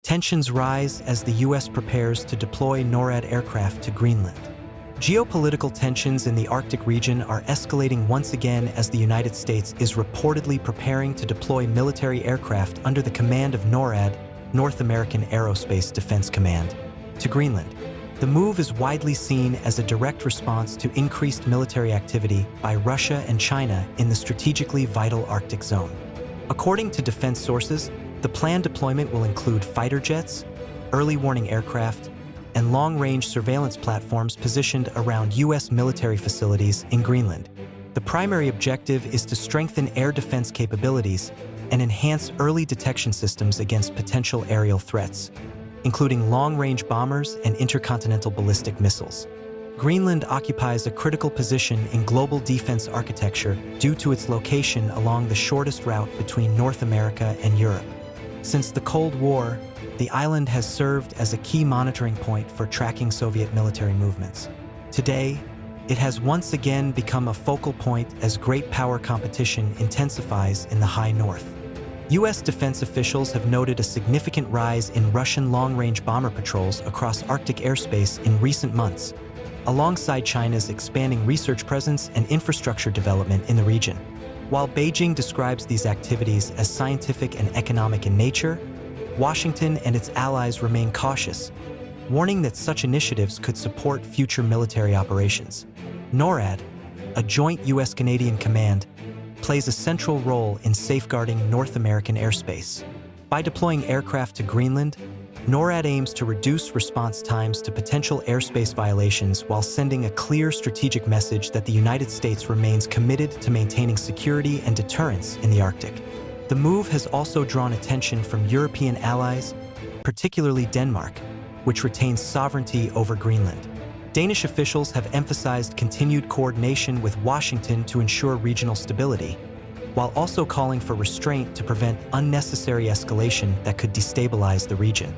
Tensions rise as the U.S. prepares to deploy NORAD aircraft to Greenland. Geopolitical tensions in the Arctic region are escalating once again as the United States is reportedly preparing to deploy military aircraft under the command of NORAD, North American Aerospace Defense Command, to Greenland. The move is widely seen as a direct response to increased military activity by Russia and China in the strategically vital Arctic zone. According to defense sources, the planned deployment will include fighter jets, early warning aircraft, and long-range surveillance platforms positioned around U.S. military facilities in Greenland. The primary objective is to strengthen air defense capabilities and enhance early detection systems against potential aerial threats, including long-range bombers and intercontinental ballistic missiles. Greenland occupies a critical position in global defense architecture due to its location along the shortest route between North America and Europe. Since the Cold War, the island has served as a key monitoring point for tracking Soviet military movements. Today, it has once again become a focal point as great power competition intensifies in the high north. U.S. defense officials have noted a significant rise in Russian long-range bomber patrols across Arctic airspace in recent months, alongside China's expanding research presence and infrastructure development in the region. While Beijing describes these activities as scientific and economic in nature, Washington and its allies remain cautious, warning that such initiatives could support future military operations. NORAD, a joint U.S.-Canadian command, plays a central role in safeguarding North American airspace. By deploying aircraft to Greenland, NORAD aims to reduce response times to potential airspace violations while sending a clear strategic message that the United States remains committed to maintaining security and deterrence in the Arctic. The move has also drawn attention from European allies, particularly Denmark, which retains sovereignty over Greenland. Danish officials have emphasized continued coordination with Washington to ensure regional stability, while also calling for restraint to prevent unnecessary escalation that could destabilize the region.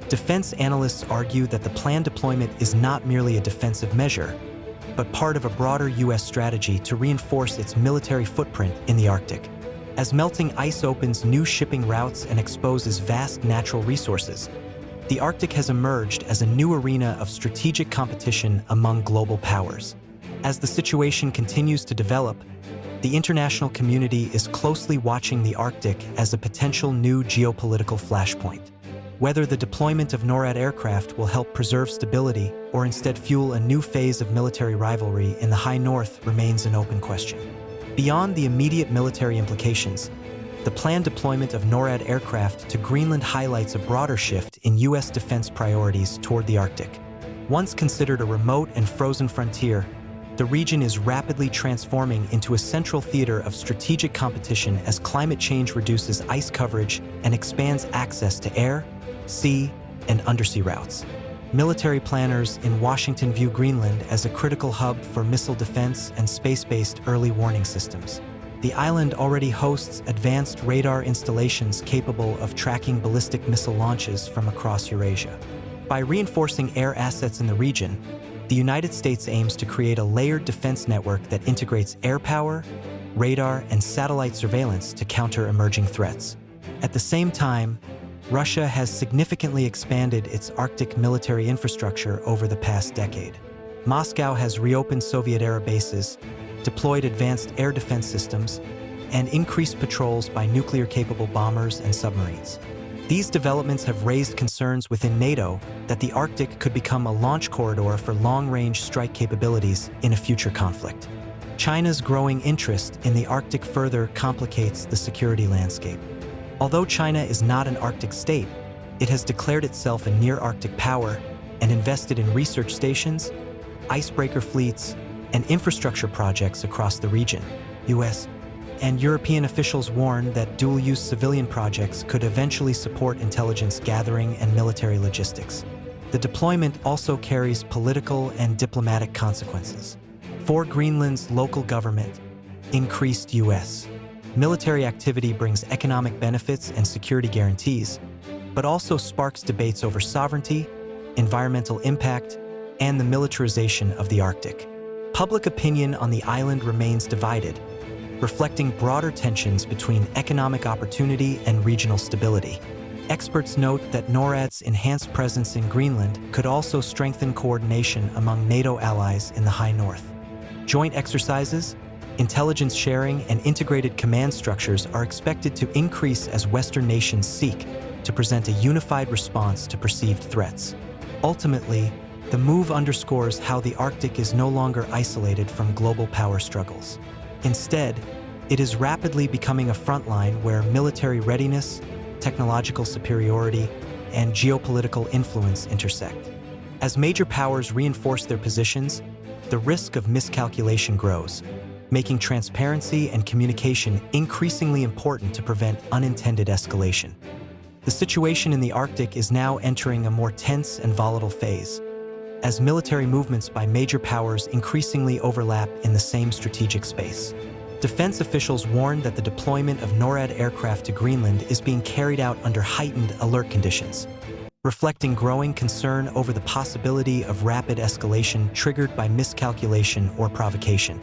Defense analysts argue that the planned deployment is not merely a defensive measure, but part of a broader U.S. strategy to reinforce its military footprint in the Arctic. As melting ice opens new shipping routes and exposes vast natural resources, the Arctic has emerged as a new arena of strategic competition among global powers. As the situation continues to develop, the international community is closely watching the Arctic as a potential new geopolitical flashpoint. Whether the deployment of NORAD aircraft will help preserve stability or instead fuel a new phase of military rivalry in the high north remains an open question. Beyond the immediate military implications, the planned deployment of NORAD aircraft to Greenland highlights a broader shift in U.S. defense priorities toward the Arctic. Once considered a remote and frozen frontier, the region is rapidly transforming into a central theater of strategic competition as climate change reduces ice coverage and expands access to air, sea, and undersea routes. Military planners in Washington view Greenland as a critical hub for missile defense and space-based early warning systems. The island already hosts advanced radar installations capable of tracking ballistic missile launches from across Eurasia. By reinforcing air assets in the region, the United States aims to create a layered defense network that integrates air power, radar, and satellite surveillance to counter emerging threats. At the same time, Russia has significantly expanded its Arctic military infrastructure over the past decade. Moscow has reopened Soviet-era bases, deployed advanced air defense systems, and increased patrols by nuclear-capable bombers and submarines. These developments have raised concerns within NATO that the Arctic could become a launch corridor for long-range strike capabilities in a future conflict. China's growing interest in the Arctic further complicates the security landscape. Although China is not an Arctic state, it has declared itself a near-Arctic power and invested in research stations, icebreaker fleets, and infrastructure projects across the region. U.S. and European officials warn that dual-use civilian projects could eventually support intelligence gathering and military logistics. The deployment also carries political and diplomatic consequences. For Greenland's local government, increased U.S. military activity brings economic benefits and security guarantees, but also sparks debates over sovereignty, environmental impact, and the militarization of the Arctic. Public opinion on the island remains divided, reflecting broader tensions between economic opportunity and regional stability. Experts note that NORAD's enhanced presence in Greenland could also strengthen coordination among NATO allies in the High North. Joint exercises, intelligence sharing, and integrated command structures are expected to increase as Western nations seek to present a unified response to perceived threats. Ultimately, the move underscores how the Arctic is no longer isolated from global power struggles. Instead, it is rapidly becoming a frontline where military readiness, technological superiority, and geopolitical influence intersect. As major powers reinforce their positions, the risk of miscalculation grows, making transparency and communication increasingly important to prevent unintended escalation. The situation in the Arctic is now entering a more tense and volatile phase, as military movements by major powers increasingly overlap in the same strategic space. Defense officials warn that the deployment of NORAD aircraft to Greenland is being carried out under heightened alert conditions, reflecting growing concern over the possibility of rapid escalation triggered by miscalculation or provocation.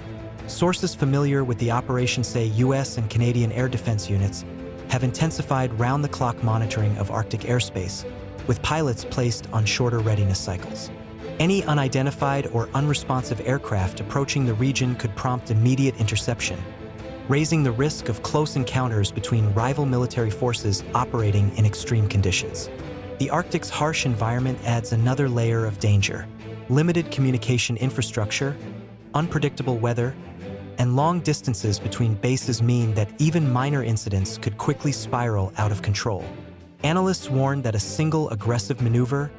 Sources familiar with the operation say U.S. and Canadian air defense units have intensified round-the-clock monitoring of Arctic airspace, with pilots placed on shorter readiness cycles. Any unidentified or unresponsive aircraft approaching the region could prompt immediate interception, raising the risk of close encounters between rival military forces operating in extreme conditions. The Arctic's harsh environment adds another layer of danger. Limited communication infrastructure, unpredictable weather, and long distances between bases mean that even minor incidents could quickly spiral out of control. Analysts warn that a single aggressive maneuver,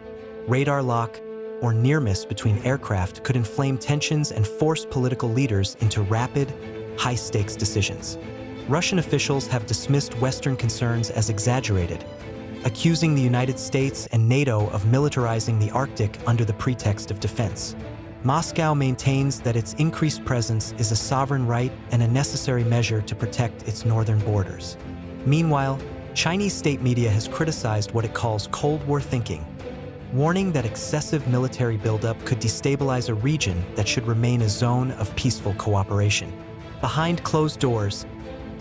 radar lock, or near-miss between aircraft could inflame tensions and force political leaders into rapid, high-stakes decisions. Russian officials have dismissed Western concerns as exaggerated, accusing the United States and NATO of militarizing the Arctic under the pretext of defense. Moscow maintains that its increased presence is a sovereign right and a necessary measure to protect its northern borders. Meanwhile, Chinese state media has criticized what it calls Cold War thinking, warning that excessive military buildup could destabilize a region that should remain a zone of peaceful cooperation. Behind closed doors,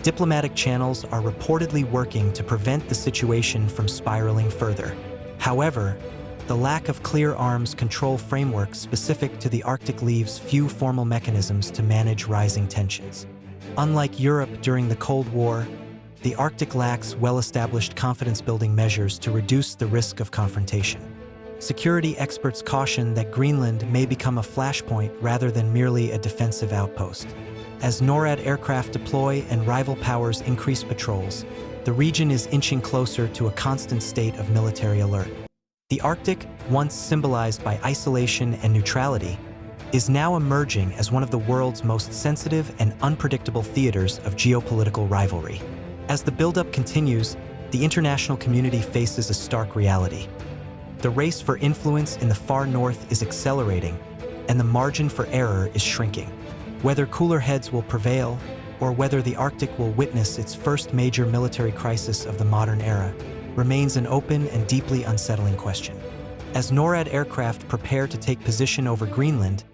diplomatic channels are reportedly working to prevent the situation from spiraling further. However, the lack of clear arms control frameworks specific to the Arctic leaves few formal mechanisms to manage rising tensions. Unlike Europe during the Cold War, the Arctic lacks well-established confidence-building measures to reduce the risk of confrontation. Security experts caution that Greenland may become a flashpoint rather than merely a defensive outpost. As NORAD aircraft deploy and rival powers increase patrols, the region is inching closer to a constant state of military alert. The Arctic, once symbolized by isolation and neutrality, is now emerging as one of the world's most sensitive and unpredictable theaters of geopolitical rivalry. As the buildup continues, the international community faces a stark reality. The race for influence in the far north is accelerating, and the margin for error is shrinking. Whether cooler heads will prevail, or whether the Arctic will witness its first major military crisis of the modern era, remains an open and deeply unsettling question. As NORAD aircraft prepare to take position over Greenland,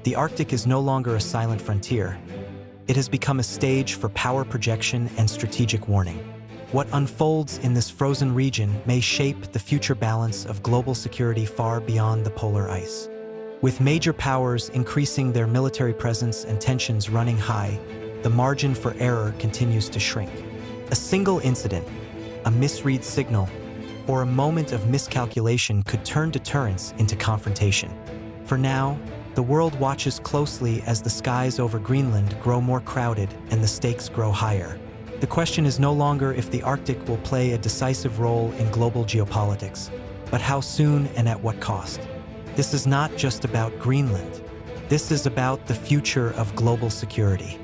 the Arctic is no longer a silent frontier. It has become a stage for power projection and strategic warning. What unfolds in this frozen region may shape the future balance of global security far beyond the polar ice. With major powers increasing their military presence and tensions running high, the margin for error continues to shrink. A single incident, a misread signal, or a moment of miscalculation could turn deterrence into confrontation. For now, the world watches closely as the skies over Greenland grow more crowded and the stakes grow higher. The question is no longer if the Arctic will play a decisive role in global geopolitics, but how soon and at what cost. This is not just about Greenland. This is about the future of global security.